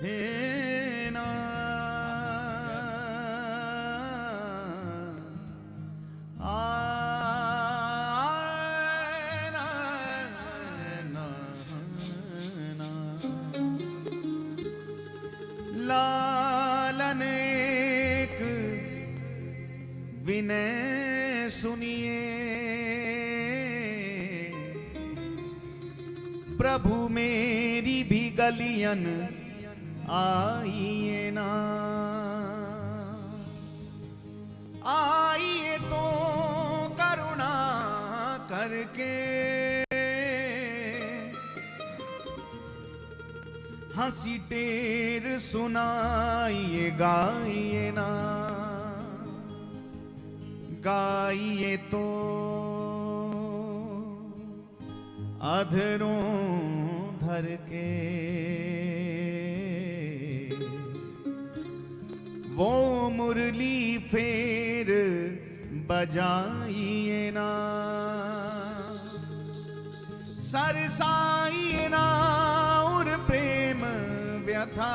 हे ना लालन एक विनय सुनिए, प्रभु मेरी भी गलियन आइए ना, आइए तो करुणा करके हंसी टेर सुनाइए, गाइए ना, गाइए तो अधरों धर के वो मुरली फेर बजाइए ना, सरसाइए ना और प्रेम व्यथा,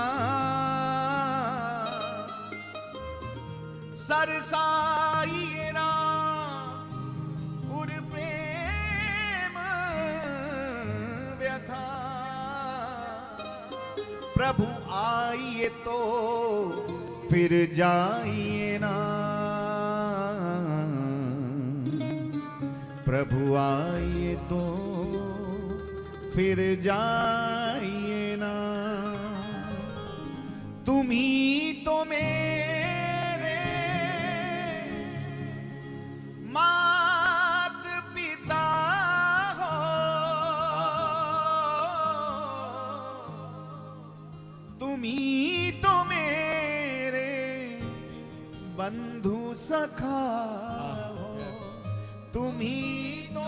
सरसाइए ना और प्रेम व्यथा, प्रभु आइए तो फिर जाइए ना, प्रभु आइए तो फिर जाइए ना, तुम ही तो मेरे मात पिता हो, तुम ही तो मेरे बंधु सखा हो, तुम ही तो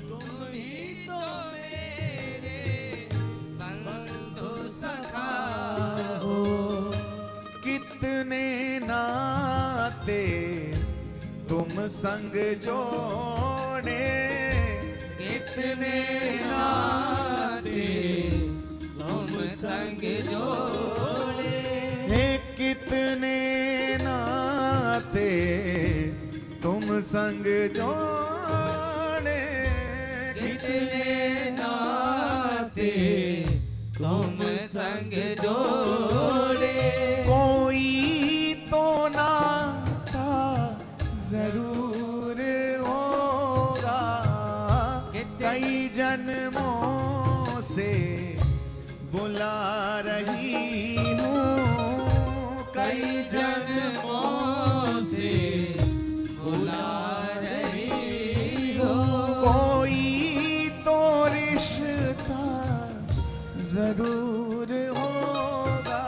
तुम ही तो मेरे बंधु सखा हो, कितने नाते तुम संग जोड़े, कितने नाते तुम संग जोड़े, हे कितने नाते तुम संग जोड़े, कितने नाते तुम संग जोड़े, कोई तो नाता जरूर होगा, कई जन्मों से बुला रही हूँ, कई जन्मों से बुला रही हो, कोई तो रिश्ता जरूर होगा,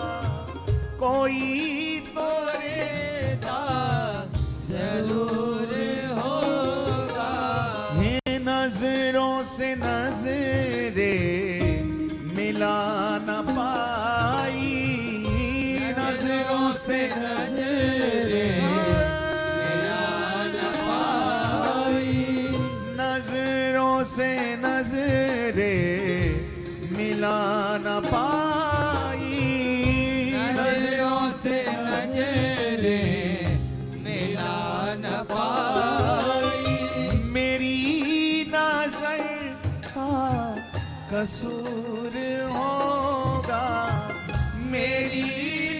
कोई तो रिश्ता जरूर होगा, ये नजरों से नजरे मिला न पाई, नजरों से नजरे से नजरे मिला न पाई, नजरों से नजरे मिला न पाई, मेरी नजर का कसूर होगा, मेरी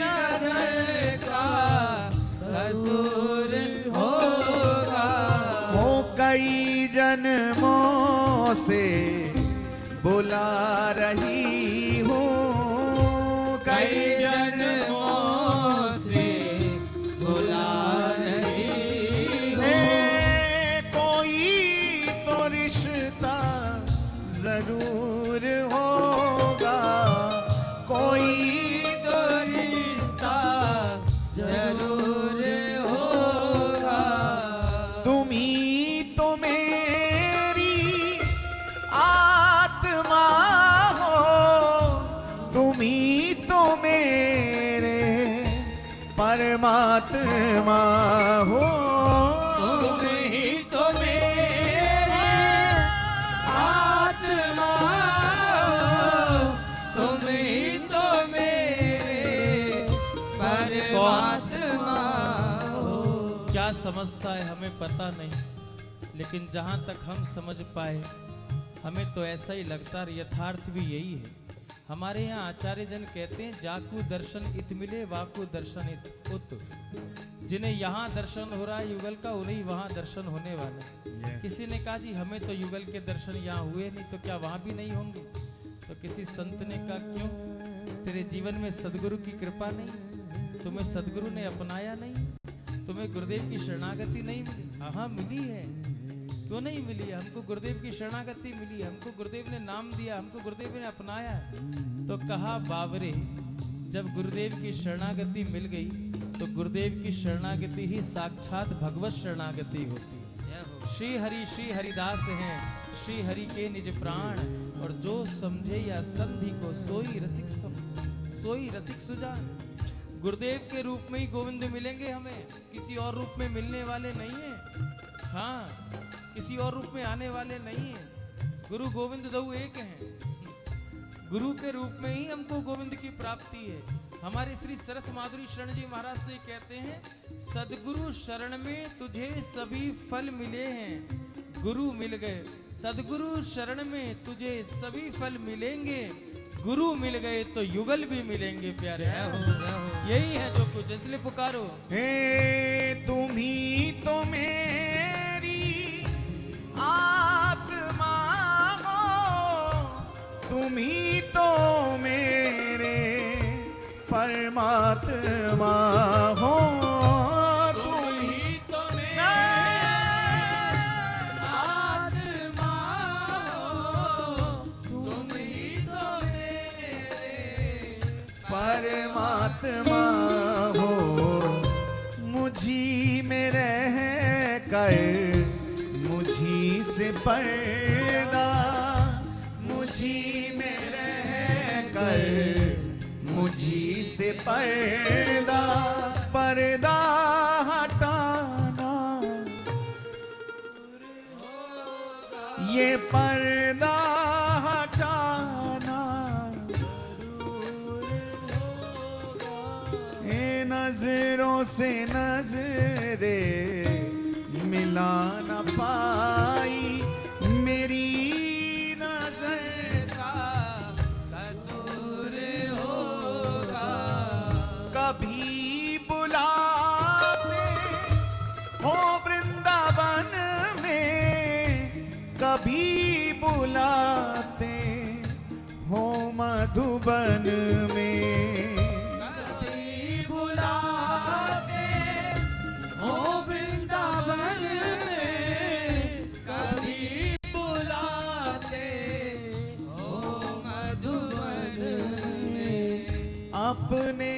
नजर का कसूर होगा, वो कई जन्मों से बुला रही हूँ, कई जन्मों से बुला रही हूँ, कोई तो रिश्ता जरूर होगा, कोई तो रिश्ता जरूर होगा, तुम ही तो मेरी आत्मा हो, तुम ही तो मेरे परमात्मा हो, तुम ही तो मेरे समझता है हमें पता नहीं, लेकिन जहाँ तक हम समझ पाए हमें तो ऐसा ही लगता है, यथार्थ भी यही है। हमारे यहाँ आचार्य जन कहते हैं जाकू दर्शन इत मिले वाकू दर्शन इत उत। जिन्हें यहाँ दर्शन हो रहा है युगल का, उन्हें वहाँ दर्शन होने वाला है। किसी ने कहा जी हमें तो युगल के दर्शन यहाँ हुए नहीं, तो क्या वहाँ भी नहीं होंगे? तो किसी संत ने कहा क्यों, तेरे जीवन में सदगुरु की कृपा नहीं, तुम्हें सदगुरु ने अपनाया नहीं, तुम्हें गुरुदेव की शरणागति नहीं मिली? हाँ मिली है, क्यों नहीं मिली? हमको गुरुदेव की शरणागति मिली, हमको गुरुदेव ने नाम दिया, हमको गुरुदेव ने अपनाया। तो कहा बाबरे, जब गुरुदेव की शरणागति मिल गई तो गुरुदेव की शरणागति ही साक्षात भगवत शरणागति होती है। श्री हरिदास हैं, श्री हरि के निज प्राण, और जो समझे या संधि को सोई रसिक सुजान। गुरुदेव के रूप में ही गोविंद मिलेंगे हमें, किसी और रूप में मिलने वाले नहीं है। हाँ, किसी और रूप में आने वाले नहीं है। गुरु गोविंद दो एक हैं। गुरु के रूप में ही हमको गोविंद की प्राप्ति है। हमारे श्री सरस माधुरी शरण जी महाराज तो ये कहते हैं, सदगुरु शरण में तुझे सभी फल मिले हैं। गुरु मिल गए, सदगुरु शरण में तुझे सभी फल मिलेंगे। गुरु मिल गए तो युगल भी मिलेंगे प्यारे। यही है जो कुछ, इसलिए पुकारो। हे तुम ही तो मेरी आत्मा हो, तुम ही तो मेरे परमात्मा हो। तुम ही तो मेरे आत्मा हो, तुम ही तो मेरे परमात्मा हो। मुझी में रह कर मुझी से पर्दा, मुझी में रह कर मुझी से पर्दा, पर्दा हटाना, ये पर्दा हटाना। ये नजरों से नजरे मिला न पाई, मेरी नजर कसूर होगा। कभी बुलाते हो वृंदावन में, कभी बुलाते हो मधुबन में। कभी बुलाते हो वृंदावन में, कभी बुलाते हो मधुबन में। अपने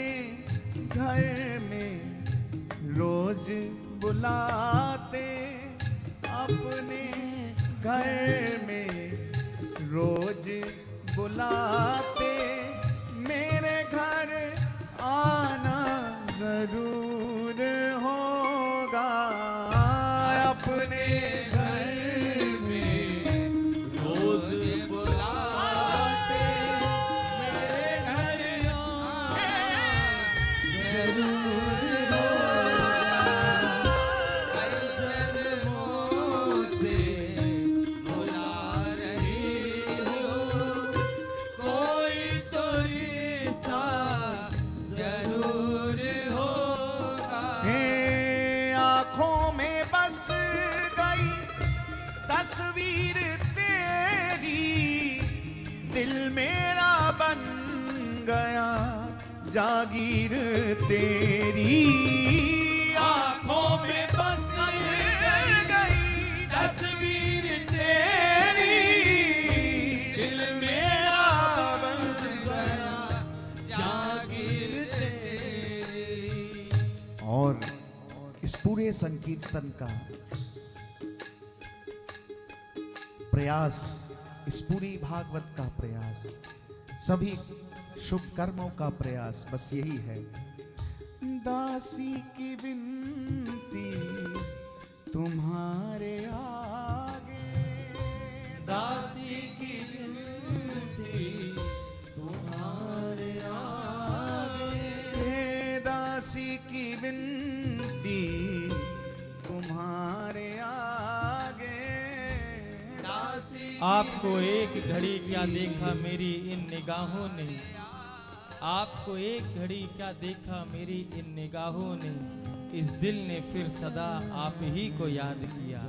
घर में रोज बुलाते, अपने घर में रोज बुलाते, मेरे घर आना जरूर होगा। अपने घर में रोज बुलाते, मेरे घर आना जरूर होगा। कई जन्मों से बुला रही हो, कोई तो रिश्ता जरूर होगा। हे आँखों में बस गई तस्वीर तेरी, दिल मेरा बन गया जागीर तेरी। आँखों में बस गई तस्वीर तेरी, दिल मेरा बन गया जागीर तेरी। और इस पूरे संकीर्तन का प्रयास, इस पूरी भागवत का प्रयास, सभी शुभ कर्मों का प्रयास बस यही है। दासी की विनती तुम्हारे आगे, दासी की विनती तुम्हारे आगे। हे दासी की विनती आपको एक घड़ी क्या देखा मेरी इन निगाहों ने, आपको एक घड़ी क्या देखा मेरी इन निगाहों ने, इस दिल ने फिर सदा आप ही को याद किया,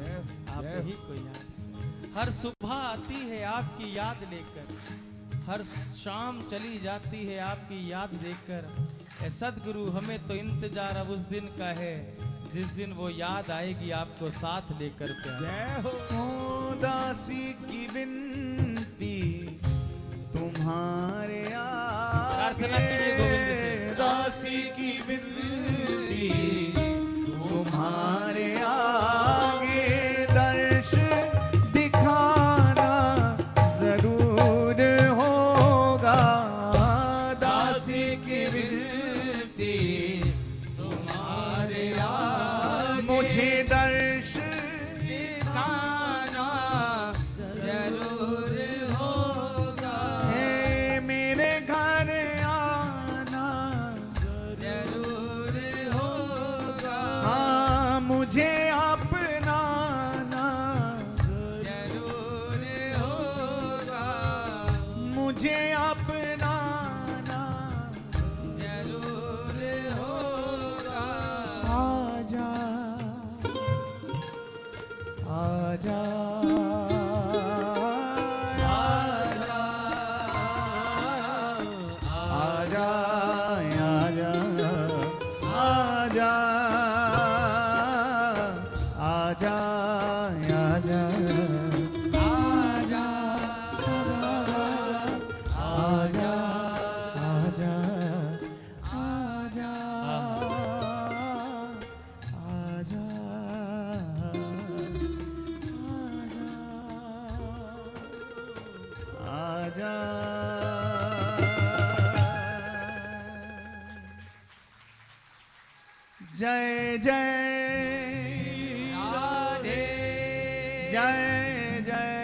आप ही को याद। हर सुबह आती है आपकी याद लेकर, हर शाम चली जाती है आपकी याद लेकर। ए सदगुरु हमें तो इंतजार अब उस दिन का है जिस दिन वो याद आएगी आपको साथ लेकर प्यार। जय हो दासी की विनती तुम्हारे प्रार्थना कीजिए गोविंद से। दासी की विनती तुम्हारे आगे, दर्श दिखाना जरूर होगा। दासी की विनती तुम्हारे आगे, मुझे दर्श दिखाना जरूर होगा। हे मेरे घर आना जरूर होगा। हाँ मुझे अपनाना जरूर होगा। मुझे अपनाना जरूर होगा। आजा आजा आजा आजा आजा आजा आजा आजा आजा आजा आजा। जय जय राधे, जय जय